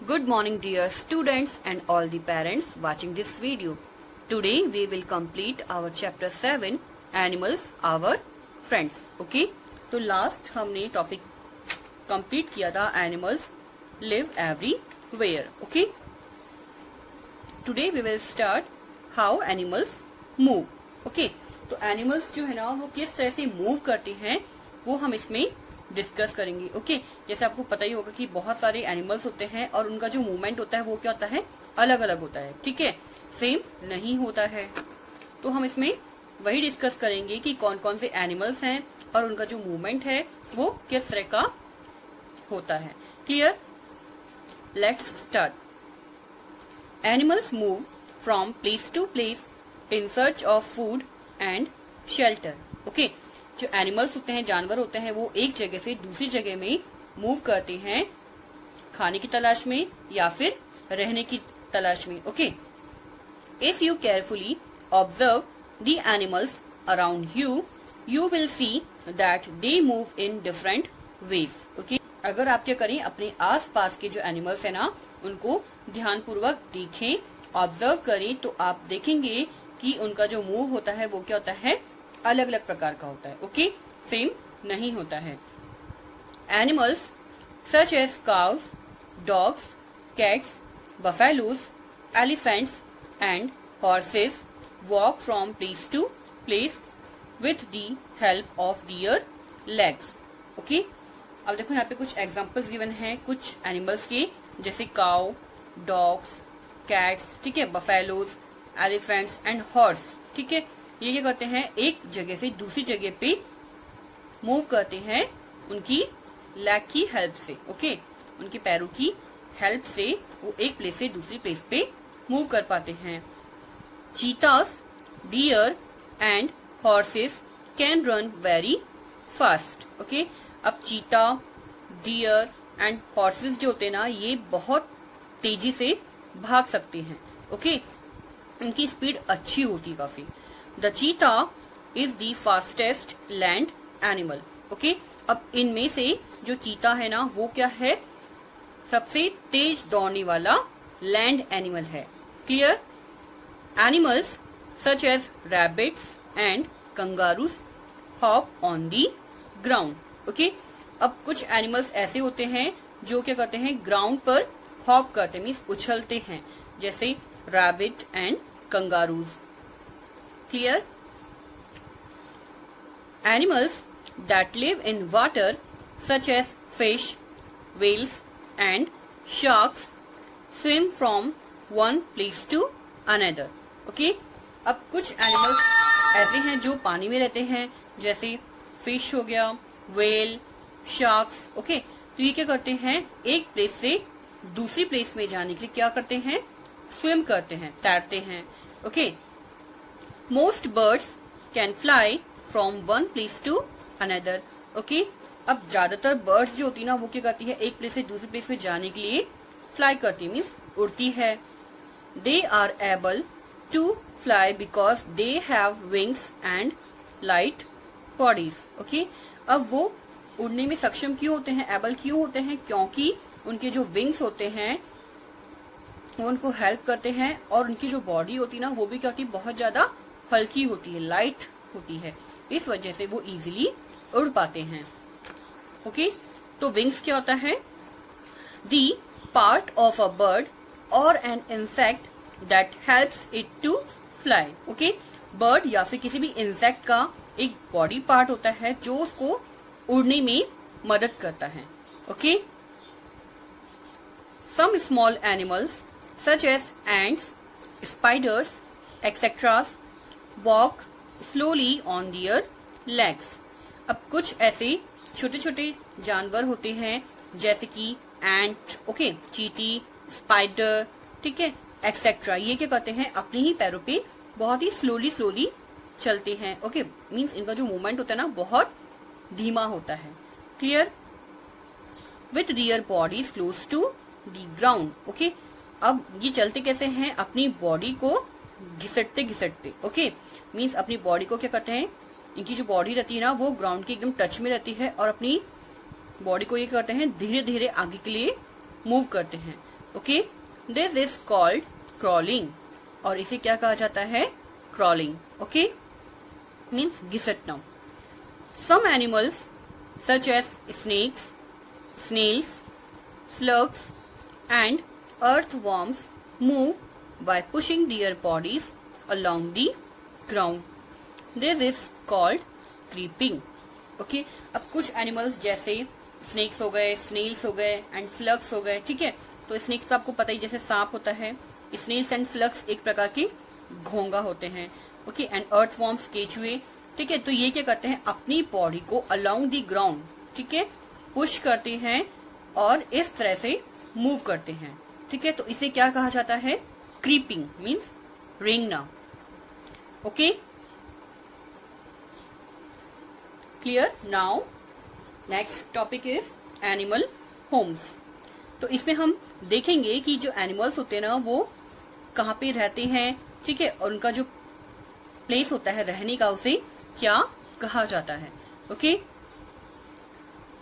Good morning dear students and all the parents watching this video. Today we will complete our chapter 7 Animals our friends. Okay? तो last हमने topic complete किया था Animals live everywhere. Okay? Today we will start how animals move. Okay? तो animals जो है ना वो किस तरह से move करते हैं वो हम इसमें डिस्कस करेंगे. ओके जैसे आपको पता ही होगा कि बहुत सारे एनिमल्स होते हैं और उनका जो मूवमेंट होता है वो क्या होता है, अलग अलग होता है. ठीक है, सेम नहीं होता है. तो हम इसमें वही डिस्कस करेंगे कि कौन कौन से एनिमल्स हैं और उनका जो मूवमेंट है वो किस तरह का होता है. Clear? Let's start. Animals move from place to place in search of food and shelter. Okay, जो एनिमल्स होते हैं, जानवर होते हैं, वो एक जगह से दूसरी जगह में मूव करते हैं खाने की तलाश में या फिर रहने की तलाश में. Okay, if you carefully observe the animals around you, you will see that they move in different ways. Okay, अगर आप क्या करें, अपने आसपास के जो एनिमल्स है ना उनको ध्यानपूर्वक देखें, ऑब्जर्व करें, तो आप देखेंगे कि उनका जो मूव होता है वो क्या होता है, अलग अलग प्रकार का होता है. ओके, सेम नहीं होता है. Animals such as cows, dogs, cats, buffaloes, elephants and horses walk from place to place with the help of their legs. Okay, अब देखो यहाँ पे कुछ एग्जांपल्स गिवन हैं कुछ एनिमल्स के, जैसे काउ, डॉग्स, कैट्स, ठीक है, बफेलोज, एलिफेंट्स एंड हॉर्स. ठीक है, ये क्या करते हैं, एक जगह से दूसरी जगह पे मूव करते हैं उनकी लेग की हेल्प से. ओके, उनके पैरों की हेल्प से वो एक प्लेस से दूसरी प्लेस पे मूव कर पाते हैं. Cheetahs, deer and horses can run very fast. Okay, अब चीता, डियर एंड हॉर्सेस जो होते हैं ना ये बहुत तेजी से भाग सकते हैं. ओके, इनकी स्पीड अच्छी होती है काफी. The cheetah is the fastest land animal. Okay, अब इनमें से जो चीता है ना वो क्या है, सबसे तेज दौड़ने वाला लैंड एनिमल है. Clear? Animals such as rabbits and kangaroos hop on the ground. Okay, अब कुछ एनिमल्स ऐसे होते हैं जो क्या करते हैं, ग्राउंड पर हॉप करते हैं, मीन्स उछलते हैं, जैसे rabbit and kangaroos. Clear? Animals that live in water such as fish, whales and sharks swim from one place to another. Okay? अब कुछ एनिमल्स ऐसे हैं जो पानी में रहते हैं, जैसे फिश हो गया, व्हेल, शार्क्स. ओके, तो ये क्या करते हैं, एक प्लेस से दूसरी प्लेस में जाने के लिए क्या करते हैं, स्विम करते हैं, तैरते हैं. Okay, Most birds can fly from one place to another. Okay? अब ज्यादातर बर्ड्स जो होती है ना वो क्या करती है, एक प्लेस से दूसरी प्लेस में जाने के लिए फ्लाई करती है, मीन्स उड़ती है. They are able to fly because they have wings and light bodies. Okay? अब वो उड़ने में सक्षम क्यों होते हैं, एबल क्यों होते हैं, क्योंकि उनके जो विंग्स होते हैं वो उनको हेल्प करते हैं और उनकी जो बॉडी होती है ना वो भी क्या होती है, बहुत ज्यादा हल्की होती है, लाइट होती है, इस वजह से वो इजीली उड़ पाते हैं. ओके, तो विंग्स क्या होता है, the part of a bird और an insect that helps it to fly. Okay, bird या फिर किसी भी इंसेक्ट का एक बॉडी पार्ट होता है जो उसको उड़ने में मदद करता है. Okay, some small animals such as ants, spiders etcetera walk slowly on their legs. अब कुछ ऐसे छोटे छोटे जानवर होते हैं जैसे कि एंट, ओके, चींटी, स्पाइडर, ठीक है, एक्सेट्रा. ये क्या करते हैं, अपने ही पैरों पे बहुत ही स्लोली चलते हैं. ओके, मीन्स इनका जो मूवमेंट होता है ना बहुत धीमा होता है. Clear? With their bodies close to the ground. Okay, अब ये चलते कैसे हैं, अपनी बॉडी को घिसटते घिसटते. ओके, मीन्स अपनी बॉडी को क्या करते हैं, इनकी जो बॉडी रहती है ना वो ग्राउंड के एकदम टच में रहती है और अपनी बॉडी को ये करते हैं धीरे धीरे आगे के लिए मूव करते हैं. Okay, this is called crawling, और इसे क्या कहा जाता है? क्रॉलिंग। ओके, मीन्स घिसटना। Some animals such as snakes, snails, slugs and earthworms move by pushing their bodies along the ground. This is called creeping. Okay, अब कुछ एनिमल्स जैसे स्नेक्स हो गए, स्नेल्स हो गए एंड स्लग्स हो गए, ठीक है। तो स्नेक्स तो आपको पता ही, जैसे सांप होता है। स्नेल्स एंड स्लग्स एक प्रकार के घोंगा होते हैं। ओके, एंड अर्थवॉर्म्स केचुए, ठीक है। तो ये क्या करते हैं? अपनी बॉडी को अलोंग द ग्राउंड, ठीक है, पुश करते हैं और इस तरह से मूव करते हैं, ठीक है। तो इसे क्या कहा जाता है? क्रीपिंग, मीन्स रेंगना। Okay, clear? Now next topic is animal homes. तो इसमें हम देखेंगे कि जो एनिमल्स होते हैं ना, वो कहाँ पे रहते हैं, ठीक है, और उनका जो प्लेस होता है रहने का, उसे क्या कहा जाता है। Okay,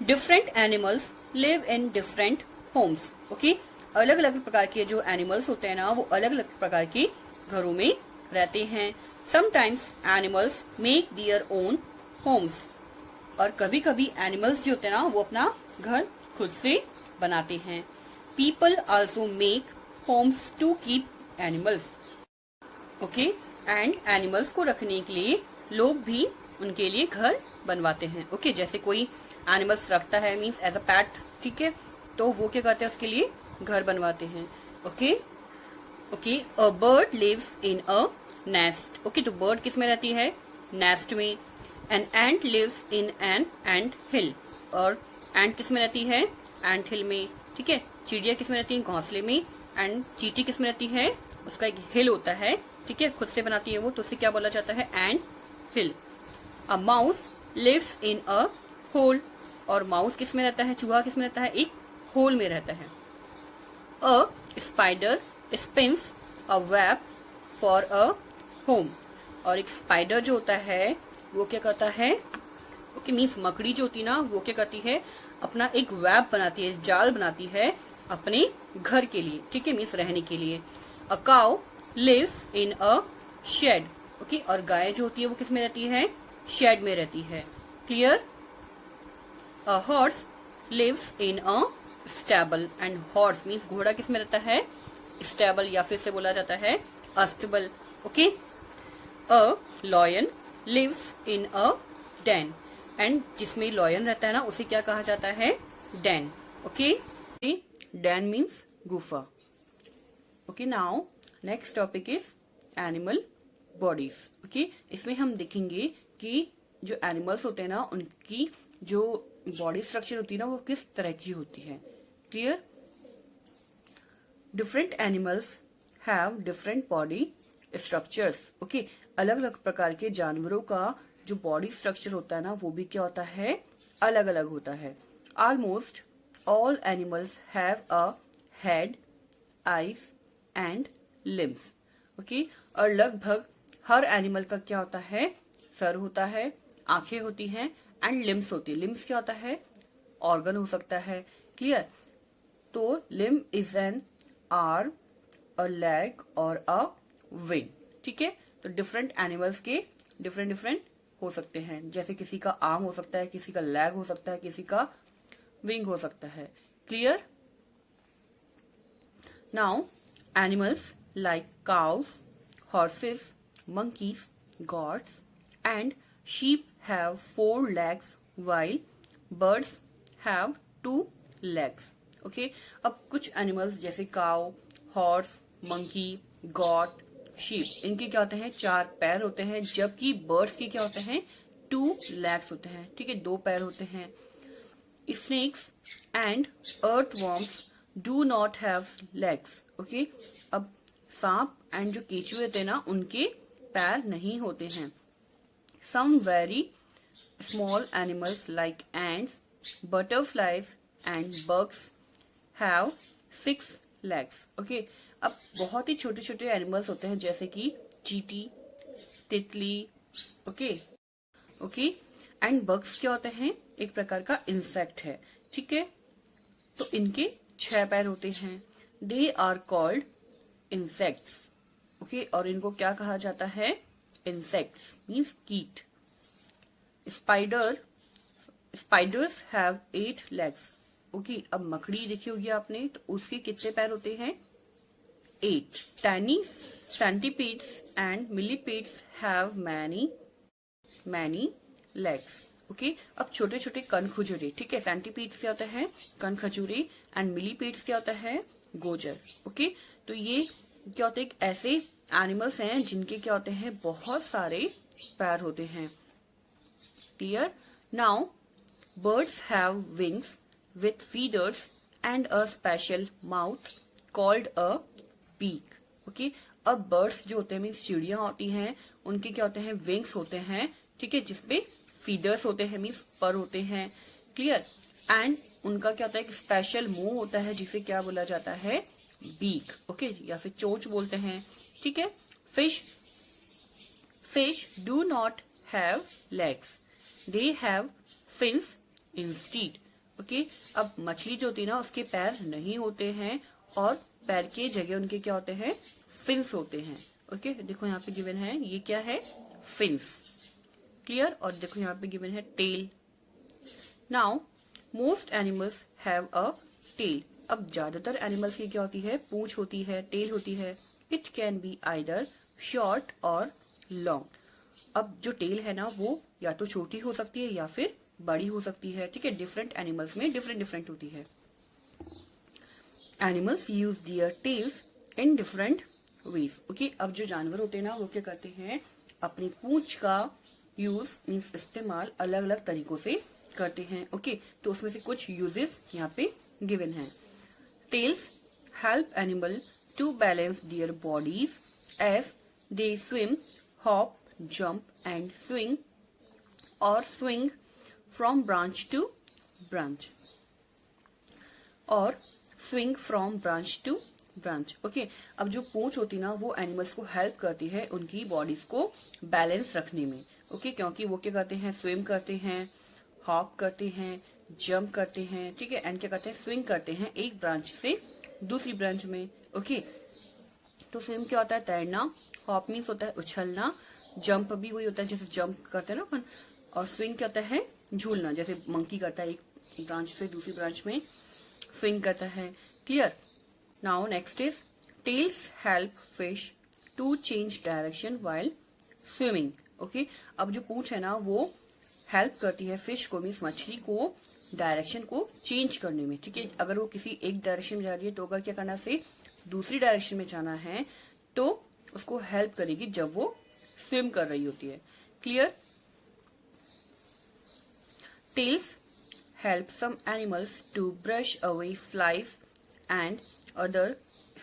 different animals live in different homes. Okay, अलग अलग प्रकार के जो एनिमल्स होते हैं ना, वो अलग अलग प्रकार के घरों में रहते हैं। Sometimes animals make their own homes, और कभी कभी एनिमल्स जो होते हैं ना, वो अपना घर खुद से बनाते हैं। People also make homes to keep animals. Okay, and animals को रखने के लिए लोग भी उनके लिए घर बनवाते हैं। ओके, जैसे कोई एनिमल्स रखता है, मीन्स एज अ पेट, ठीक है, तो वो क्या करते हैं? उसके लिए घर बनवाते हैं। Okay, okay, a bird lives in a nest. Okay, तो बर्ड किस में रहती है? नेस्ट में। An ant lives in an ant hill, और एंट किस में रहती है? एंट हिल में, ठीक है। चिड़िया किस में रहती है? घोंसले में। एंड चींटी किस में रहती है? उसका एक हिल होता है, ठीक है, खुद से बनाती है वो, तो उसे क्या बोला जाता है? Ant hill. A mouse lives in a hole, और माउस किस में रहता है? चूहा किस में रहता है? एक होल में रहता है। A spider spins a web for a home, और एक स्पाइडर जो होता है वो क्या करता है? ओके, मीन्स मकड़ी जो होती है ना, वो क्या करती है? अपना एक वेब बनाती है, जाल बनाती है अपने घर के लिए, ठीक है, मीन्स रहने के लिए। A cow lives in a shed. Okay, और गाय जो होती है वो किस में रहती है? शेड में रहती है। Clear? A horse lives in a stable, and horse means घोड़ा किस में रहता है? स्टेबल, या फिर से बोला जाता है a stable. Okay, a lion lives in a den, and जिसमें लॉयन रहता है ना, उसे क्या कहा जाता है? डेन। ओके, डेन मीन्स गुफा। Okay, now next topic is animal bodies. Okay, इसमें हम देखेंगे कि जो एनिमल्स होते हैं ना, उनकी जो बॉडी स्ट्रक्चर होती है ना, वो किस तरह की होती है। Clear? Different animals have different body structures. Okay, अलग अलग प्रकार के जानवरों का जो बॉडी स्ट्रक्चर होता है ना, वो भी क्या होता है? अलग अलग होता है। Almost all animals have a head, eyes and limbs. Okay, और लगभग हर एनिमल का क्या होता है? सर होता है, आंखें होती हैं, एंड लिम्स होती है। लिम्स क्या होता है? ऑर्गन हो सकता है। क्लियर? तो limb is an arm, a leg और अ विंग, ठीक है। तो डिफरेंट एनिमल्स के डिफरेंट डिफरेंट हो सकते हैं, जैसे किसी का आर्म हो सकता है, किसी का लेग हो सकता है, किसी का विंग हो सकता है। Clear? Now animals like cows, horses, monkeys, goats, and sheep have 4 legs while birds have 2 legs. Okay, अब कुछ एनिमल्स जैसे cow, horse, monkey, got, sheep, इनके क्या होते हैं? 4 पैर होते हैं, जबकि बर्ड्स के क्या होते हैं? 2 legs होते हैं, ठीक है, 2 पैर होते हैं। Snakes and earthworms do not have legs. Okay, अब सांप एंड जो केचुए होते हैं ना, उनके पैर नहीं होते हैं। Some very small animals like ants, butterflies and bugs have 6 legs. Okay, अब बहुत ही छोटे छोटे एनिमल्स होते हैं, जैसे कि चींटी, तितली, ओके ओके, एंड बग्स क्या होते हैं? एक प्रकार का इंसेक्ट है, ठीक है। तो इनके 6 पैर होते हैं। They are called insects. Okay, और इनको क्या कहा जाता है? इंसेक्ट्स मीन्स कीट। Spiders have 8 legs। ओके, अब मकड़ी देखी होगी आपने, तो उसके कितने पैर होते हैं? 8। Tiny centipedes and millipedes have many legs। Okay, अब छोटे छोटे कनखजूरे, ठीक है, सेंटीपीड्स क्या होता है? कनखजूरे, एंड मिलीपीड्स क्या होता है? गोजर। ओके, तो ये क्या होते हैं? ऐसे एनिमल्स हैं जिनके क्या होते हैं? बहुत सारे पैर होते हैं। Clear? Now birds have wings with feathers and a special mouth called a beak। Okay, अब बर्ड्स जो होते हैं मीन्स चिड़ियां होती हैं, उनके क्या होते हैं? विंग्स होते हैं, ठीक है, जिसपे फीदर्स होते हैं मीन्स पर होते हैं। क्लियर? एंड उनका क्या होता है? एक स्पेशल मुंह होता है जिसे क्या बोला जाता है? बीक। ओके, या फिर चोंच बोलते हैं। ठीक है। Fish do not have legs, they have fins instead. Okay, अब मछली जो होती है ना, उसके पैर नहीं होते हैं और पैर के जगह उनके क्या होते हैं? फिन्स होते हैं। ओके, देखो यहाँ पे गिवन है, ये क्या है? फिन्स। क्लियर? और देखो यहाँ पे गिवन है tail. Now most animals have a tail. अब ज्यादातर एनिमल्स की क्या होती है? पूंछ होती है, टेल होती है। It can be either short और लॉन्ग। अब जो टेल है ना, वो या तो छोटी हो सकती है या फिर बड़ी हो सकती है। ठीक है, डिफरेंट एनिमल्स में डिफरेंट होती है। Animals use their tails in different ways. Okay, अब जो जानवर होते हैं ना, वो क्या करते हैं? अपनी पूंछ का यूज मीन्स इस्तेमाल अलग अलग तरीकों से करते हैं। ओके, तो उसमें से कुछ यूजेस यहाँ पे गिवन है। Tails help animal to balance their bodies as they swim, hop, jump and swing और swing from branch to branch और swing from branch to branch. Okay, अब जो पूंछ होती है ना, वो एनिमल्स को हेल्प करती है उनकी बॉडीज को बैलेंस रखने में। ओके, क्योंकि वो क्या करते हैं? स्विम करते हैं, हॉप करते हैं, जंप करते हैं, ठीक है, एंड क्या करते हैं? स्विंग करते हैं एक ब्रांच से दूसरी ब्रांच में। ओके, तो स्विम क्या होता है? तैरना, हॉप मीन्स होता है उछलना, जंप भी वही होता है जैसे जंप करते हैं ना अपन, और स्विंग क्या होता है? झूलना, जैसे मंकी करता है एक ब्रांच से दूसरी ब्रांच में स्विंग करता है। Clear? Now next is tails help fish to change direction while swimming. Okay, अब जो पूंछ है ना, वो हेल्प करती है फिश को मीन्स मछली को डायरेक्शन को चेंज करने में। ठीक है, अगर वो किसी एक डायरेक्शन में जा रही है, तो अगर क्या करना से दूसरी डायरेक्शन में जाना है, तो उसको हेल्प करेगी जब वो स्विम कर रही होती है। Clear? Tails help some animals to brush away flies and other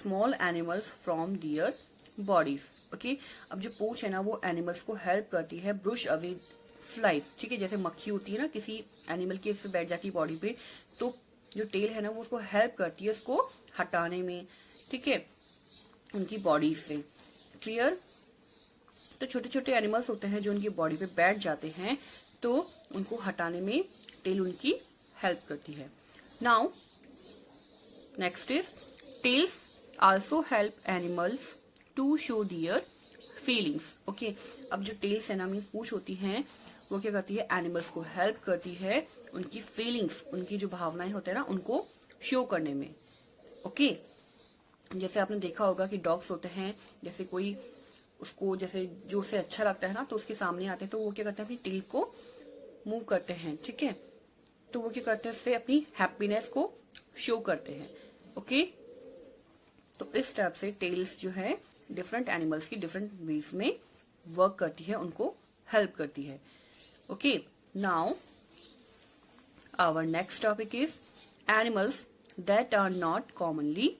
small animals from their bodies. Okay, अब जो पूंछ है ना, वो एनिमल्स को हेल्प करती है ब्रश अवे फ्लाइज। ठीक है, जैसे मक्खी होती है ना, किसी एनिमल के उससे बैठ जाती है बॉडी पे, तो जो टेल है ना, वो उसको हेल्प करती है उसको हटाने में। ठीक है, उनकी बॉडी से। क्लियर? तो छोटे छोटे एनिमल्स होते हैं जो उनकी बॉडी पे बैठ जाते हैं, तो उनको हटाने में टेल उनकी हेल्प करती है। Now next is tails also help animals to show their feelings. Okay, अब जो टेल्स है ना, मीन्स पूंछ होती हैं, वो क्या करती है? एनिमल्स को हेल्प करती है उनकी फीलिंग्स, उनकी जो भावनाएं होते हैं ना, उनको शो करने में। ओके, जैसे आपने देखा होगा कि डॉग्स होते हैं, जैसे कोई उसको जैसे जो उसे अच्छा लगता है ना, तो उसके सामने आते हैं, तो वो क्या करते हैं? अपनी टेल को मूव करते हैं। ठीक है, तो वो क्या करते हैं? उससे अपनी हैप्पीनेस को शो करते हैं। ओके, तो इस टाइप से टेल्स जो है डिफरेंट एनिमल्स की डिफरेंट वेज में वर्क करती है, उनको हेल्प करती है। Okay, now our next topic is animals that are not commonly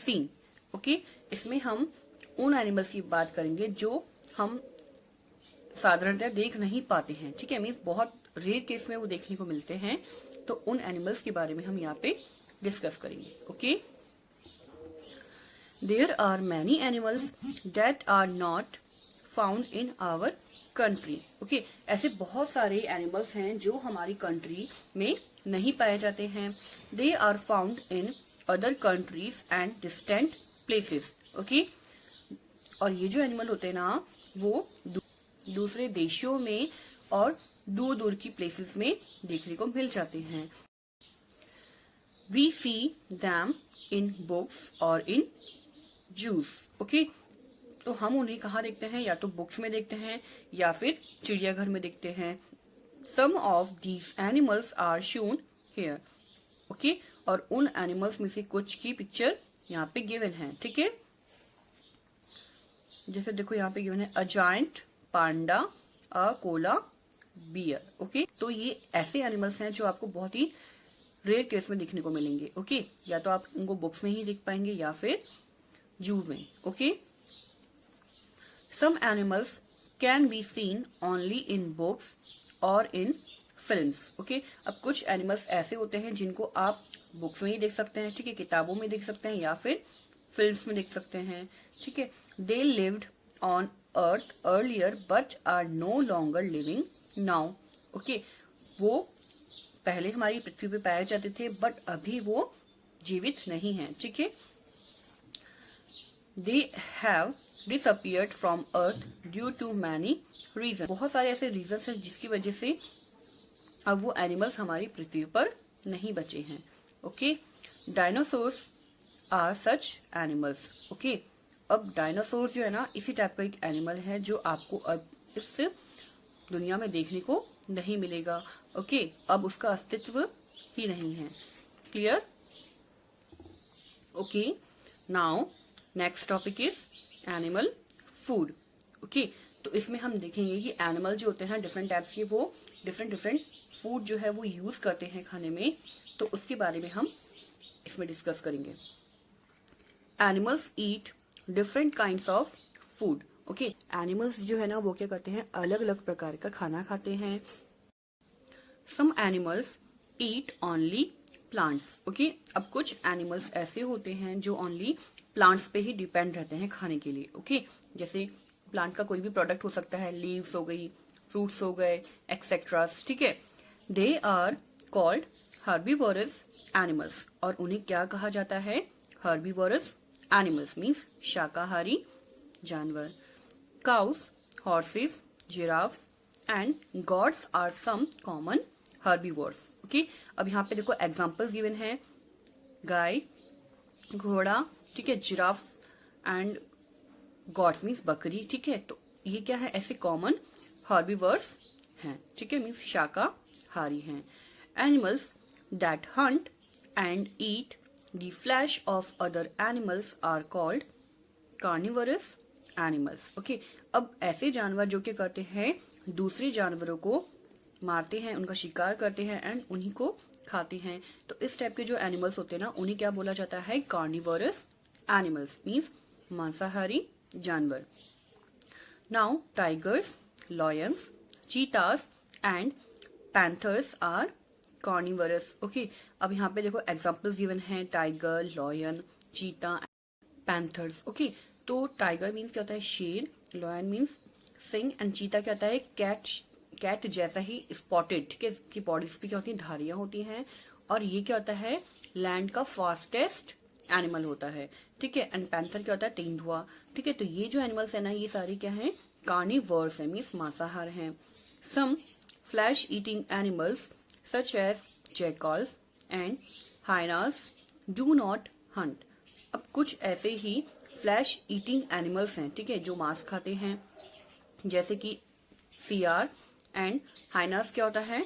seen. Okay, इसमें हम उन एनिमल्स की बात करेंगे जो हम साधारणतः देख नहीं पाते हैं। ठीक है, मीन्स बहुत रेयर केस में वो देखने को मिलते हैं, तो उन एनिमल्स के बारे में हम यहाँ पे डिस्कस करेंगे। Okay, there are many animals that are not found in our country. Okay, ऐसे बहुत सारे एनिमल्स हैं जो हमारी कंट्री में नहीं पाए जाते हैं। They are found in other countries and distant places. Okay, और ये जो एनिमल होते हैं ना वो दूसरे देशों में और दूर दूर की प्लेसेस में देखने को मिल जाते हैं। We see them in books और इन जूस। ओके, तो हम उन्हें कहाँ देखते हैं, या तो बुक्स में देखते हैं या फिर चिड़ियाघर में देखते हैं। Some of these animals are shown here. Okay, और उन एनिमल्स में से कुछ की पिक्चर यहाँ पे गिवन है। ठीक है, जैसे देखो यहाँ पे गिवन है a giant panda, a koala bear. Okay, तो ये ऐसे एनिमल्स हैं जो आपको बहुत ही रेयर केस में देखने को मिलेंगे। ओके, या तो आप उनको बुक्स में ही देख पाएंगे या फिर जू में। Okay, some animals can be seen only in books और इन फिल्म्स। ओके, अब कुछ एनिमल्स ऐसे होते हैं जिनको आप बुक्स में ही देख सकते हैं, ठीक है, किताबों में देख सकते हैं या फिर फिल्म्स में देख सकते हैं। ठीक है, they lived on earth earlier but are no longer living now. Okay, वो पहले हमारी पृथ्वी पे पाए जाते थे बट अभी वो जीवित नहीं हैं। ठीक है, they have disappeared from earth due to many reason. बहुत सारे ऐसे रीजन हैं जिसकी वजह से अब वो एनिमल्स हमारी पृथ्वी पर नहीं बचे हैं। Okay, dinosaurs are such animals. Okay, अब डायनासोर जो है ना इसी टाइप का एक एनिमल है जो आपको अब इस दुनिया में देखने को नहीं मिलेगा। ओके, अब उसका अस्तित्व ही नहीं है। Clear? Okay, now next topic is animal food. Okay, तो इसमें हम देखेंगे कि एनिमल जो होते हैं डिफरेंट टाइप्स के, वो डिफरेंट फूड जो है वो यूज करते हैं खाने में, तो उसके बारे में हम इसमें डिस्कस करेंगे। Animals eat different kinds of food. Okay, animals जो है ना वो क्या करते हैं, अलग अलग प्रकार का खाना खाते हैं। Some animals eat only plants. Okay, अब कुछ एनिमल्स ऐसे होते हैं जो ओनली प्लांट्स पे ही डिपेंड रहते हैं खाने के लिए। ओके, जैसे प्लांट का कोई भी प्रोडक्ट हो सकता है, लीव्स हो गई, फ्रूट्स हो गए, एक्सेट्रा। ठीक है, they are called herbivorous animals, और उन्हें क्या कहा जाता है, हर्बीवोरस एनिमल्स मीन्स शाकाहारी जानवर। Cows, horses, giraffe and goats are some common herbivores. Okay, अब यहाँ पे देखो एग्जाम्पल गिवन है, गाय, घोड़ा, ठीक है, जिराफ एंड गॉड्स मीन्स बकरी। ठीक है, तो ये क्या है, ऐसे कॉमन हर्बीवर्स हैं। ठीक है, मीन्स शाकाहारी हैं। Animals that hunt and eat the flesh of other animals are called carnivorous animals. Okay, अब ऐसे जानवर जो क्या करते हैं, दूसरे जानवरों को मारते हैं, उनका शिकार करते हैं एंड उन्हीं को खाते हैं, तो इस टाइप के जो एनिमल्स होते हैं ना उन्हें क्या बोला जाता है, कार्निवरस एनिमल्स मीन्स मांसाहारी जानवर। Now tigers, lions, cheetahs and panthers are carnivorous. Okay, अब यहाँ पे देखो एग्जाम्पल्स गिवन है, tiger, lion, cheetah, panthers. Okay, तो टाइगर मीन्स क्या होता है, शेर, लॉयन मीन्स सिंह एंड चीता क्या होता है, कैट जैसा ही स्पॉटेड। ठीक है, की बॉडीज पे क्या होती है, धारियां होती हैं, और ये क्या होता है, लैंड का फास्टेस्ट एनिमल होता है। ठीक है, एंड पैंथर क्या होता है, तेंदुआ। ठीक है, तो ये जो एनिमल्स है ना ये सारे क्या है, कार्निवर्स है मीन्स मांसाहार हैं। Some flesh eating animals such as jackals and hyenas do not hunt. अब कुछ ऐसे ही फ्लैश ईटिंग एनिमल्स हैं, ठीक है, जो मांस खाते हैं, जैसे कि सियार एंड हाइनास क्या होता है,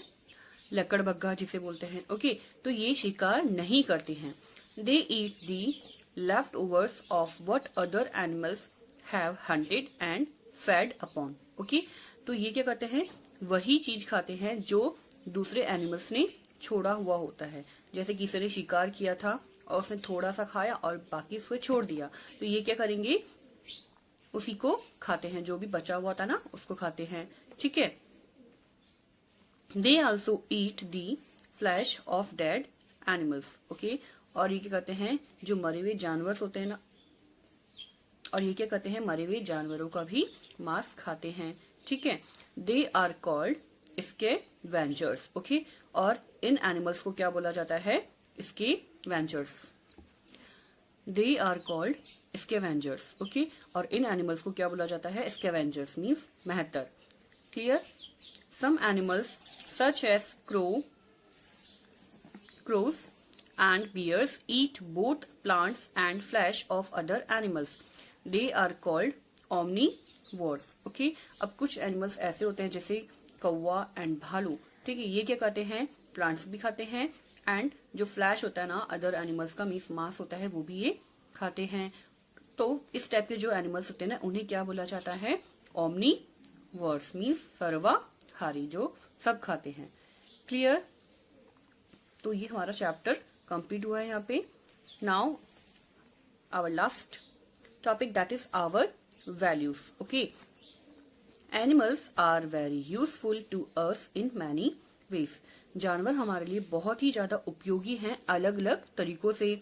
लकड़बग्गा जिसे बोलते हैं। ओके, तो ये शिकार नहीं करते हैं। They eat the leftovers of what other animals have hunted and fed upon. Okay, तो ये क्या करते हैं, वही चीज खाते हैं जो दूसरे एनिमल्स ने छोड़ा हुआ होता है, जैसे किसी ने शिकार किया था और उसने थोड़ा सा खाया और बाकी उसको छोड़ दिया, तो ये क्या करेंगे, उसी को खाते हैं, जो भी बचा हुआ था ना उसको खाते हैं। ठीक है, they also eat the flash of dead animals. Okay, और ये क्या करते हैं, जो मरे हुए जानवर होते हैं ना, और ये क्या करते हैं, मरे हुए जानवरों का भी मांस खाते हैं। ठीक है, they are called scavengers. Okay, और इन एनिमल्स को क्या बोला जाता है, scavengers. They are called scavengers, okay. और इन एनिमल्स को क्या बोला जाता है? स्कैवेंजर्स मीन्स मेहतर। Clear? Some animals such as crows and bears eat both plants and flesh of other animals. They are called omnivores. Okay? अब कुछ एनिमल्स ऐसे होते हैं जैसे कौवा एंड भालू, ठीक है, ये क्या खाते हैं? प्लांट्स भी खाते हैं, एंड जो फ्लैश होता है ना अदर एनिमल्स का मीन्स मांस होता है वो भी ये खाते हैं। तो इस टाइप के जो एनिमल्स होते हैं ना उन्हें क्या बोला जाता है? ओमनीवर्स मीन्स सर्वाहारी, जो सब खाते हैं। क्लियर? तो ये हमारा चैप्टर कंप्लीट हुआ है यहाँ पे। Now our last topic, that is our values. Okay, animals are very useful to us in many ways. जानवर हमारे लिए बहुत ही ज्यादा उपयोगी हैं अलग अलग तरीकों से।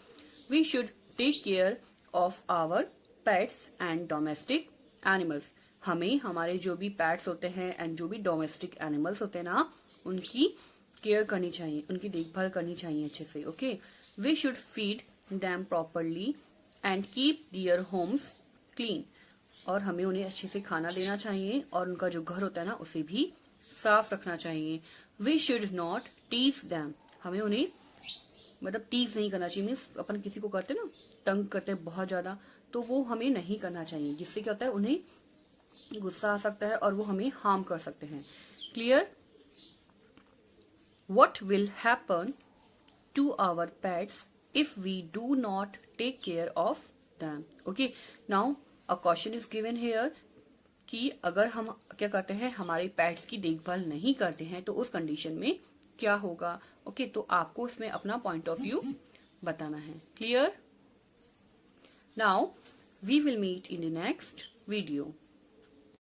We should take care of our pets and domestic animals. हमें हमारे जो भी पेट्स होते हैं एंड जो भी डोमेस्टिक एनिमल्स होते हैं ना उनकी केयर करनी चाहिए, उनकी देखभाल करनी चाहिए अच्छे से। Okay, we should feed them properly and keep their homes clean. और हमें उन्हें अच्छे से खाना देना चाहिए और उनका जो घर होता है ना उसे भी साफ रखना चाहिए। We should not tease them. हमें उन्हें मतलब टीज नहीं करना चाहिए, मीन्स अपन किसी को करते ना तंग करते हैं बहुत ज्यादा, तो वो हमें नहीं करना चाहिए, जिससे क्या होता है उन्हें गुस्सा आ सकता है और वो हमें हार्म कर सकते हैं। Clear? What will happen to our pets if we do not take care of them? Okay, now a question is given here कि अगर हम क्या करते हैं हमारे पेट्स की देखभाल नहीं करते हैं तो उस कंडीशन में क्या होगा। ओके, तो आपको इसमें अपना पॉइंट ऑफ व्यू बताना है। Clear? Now we will meet in the next video.